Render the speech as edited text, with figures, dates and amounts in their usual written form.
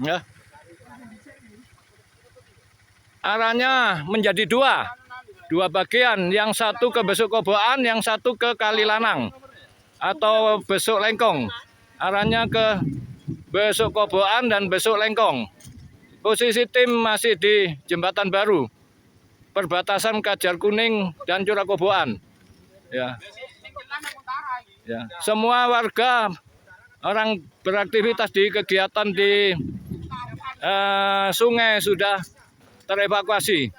Ya. Arahnya menjadi dua bagian, yang satu ke Besuk Koboan, yang satu ke Kalilanang atau Besuk Lengkong. Arahnya ke Besuk Koboan dan Besuk Lengkong. Posisi tim masih di Jembatan Baru, perbatasan Kajar Kuning dan Curah Koboan. Ya. Ya. Semua warga orang beraktivitas di kegiatan di sungai sudah terevakuasi.